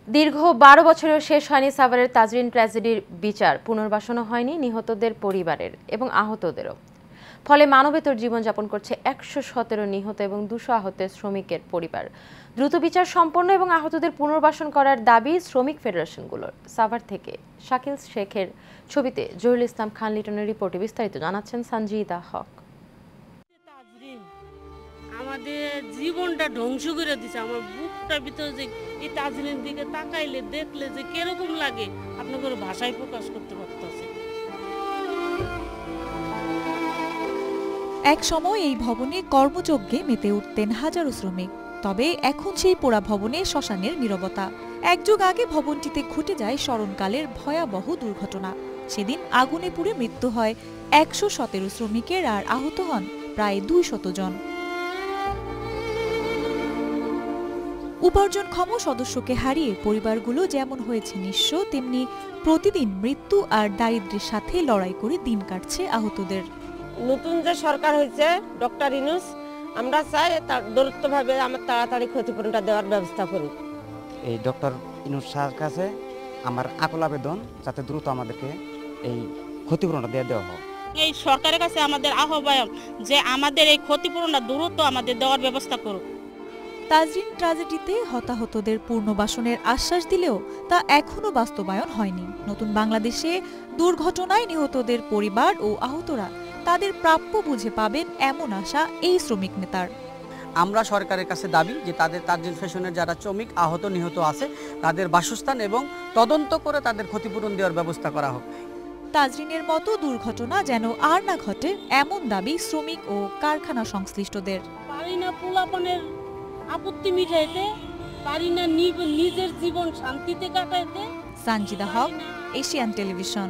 দীর্ঘ ১২ বছরেও শেষ হয়নি সাভারের তাজরিন ট্র্যাজেডির বিচার, পুনর্বাসনও হয়নি নিহতদের পরিবারের এবং আহতদেরও। ফলে মানবেতর জীবনযাপন করছে ১১৭ নিহত এবং ২০০ আহতের শ্রমিকের পরিবার। দ্রুত বিচার সম্পন্ন এবং আহতদের পুনর্বাসন করার দাবি শ্রমিক ফেডারেশনগুলোর। সাভার থেকে শাকিল শেখের ছবিতে জহিরুল ইসলাম খান লিটনের রিপোর্টে বিস্তারিত জানাচ্ছেন সঞ্জিদা হক। আমাদের জীবনটা ধ্বংস করে দিছে। আমার বুকটার ভিতরে যে এই তাজরিনের দিকে তাকাইলে দেখলে যে কিরকম লাগে আপনাদের ভাষায় প্রকাশ করতে পারতেছি। এক সময় এই ভবনে কর্মযজ্ঞে মেতে উঠতেন হাজারো শ্রমিক, তবে এখন সেই পোড়া ভবনে শ্মশানের নীরবতা। এক যুগ আগে ভবনটিতে ঘটে যায় স্মরণকালের ভয়াবহ দুর্ঘটনা। সেদিন আগুনে পুড়ে মৃত্যু হয় ১১৭ শ্রমিকের আর আহত হন প্রায় ২০০ জন। উপার্জনক্ষম সদস্যকে হারিয়ে পরিবারগুলো যেমন হয়েছে নিঃস্ব, তেমনি প্রতিদিন মৃত্যু আর দারিদ্র্যের সাথে লড়াই করে দিন কাটছে আহতদের। নতুন যে সরকার হয়েছে ডক্টর ইউনূস, আমরা চাই তার দ্রুতভাবে আমার তাড়াতাড়ি ক্ষতিপূরণটা দেওয়ার ব্যবস্থা করুক। এই ডক্টর ইউনূস স্যারের কাছে আমার আকুল আবেদন যাতে দ্রুত আমাদেরকে এই ক্ষতিপূরণটা দিয়ে দেওয়া হোক। এই সরকারের কাছে আমাদের আহ্বান যে আমাদের এই ক্ষতিপূরণটা দ্রুত আমাদের দেওয়ার ব্যবস্থা করুক। তাজরিন ট্র্যাজেডিতে হতাহতদের পুনর্বাসনের আশ্বাস দিলেও তা এখনো বাস্তবায়ন হয়নি। নতুন বাংলাদেশে দুর্ঘটনায় নিহতদের পরিবার ও আহতরা তাদের প্রাপ্য বুঝে পাবেন এমন আশা এই শ্রমিক নেতার। আমরা সরকারের কাছে দাবি যে তাদের তাজরিন ফ্যাশনের যারা শ্রমিক আহত নিহত আছে তাদের বাসস্থান এবং তদন্ত করে তাদের ক্ষতিপূরণ দেওয়ার ব্যবস্থা করা হোক। তাজরিনের মতো দুর্ঘটনা যেন আর না ঘটে, এমন দাবি শ্রমিক ও কারখানা সংশ্লিষ্টদের। পারি না পোলাপনের আপত্তি মিটাইতে, পারি না নিজের জীবন শান্তিতে কাটাইতে। সঞ্জিদা হক, এশিয়ান টেলিভিশন।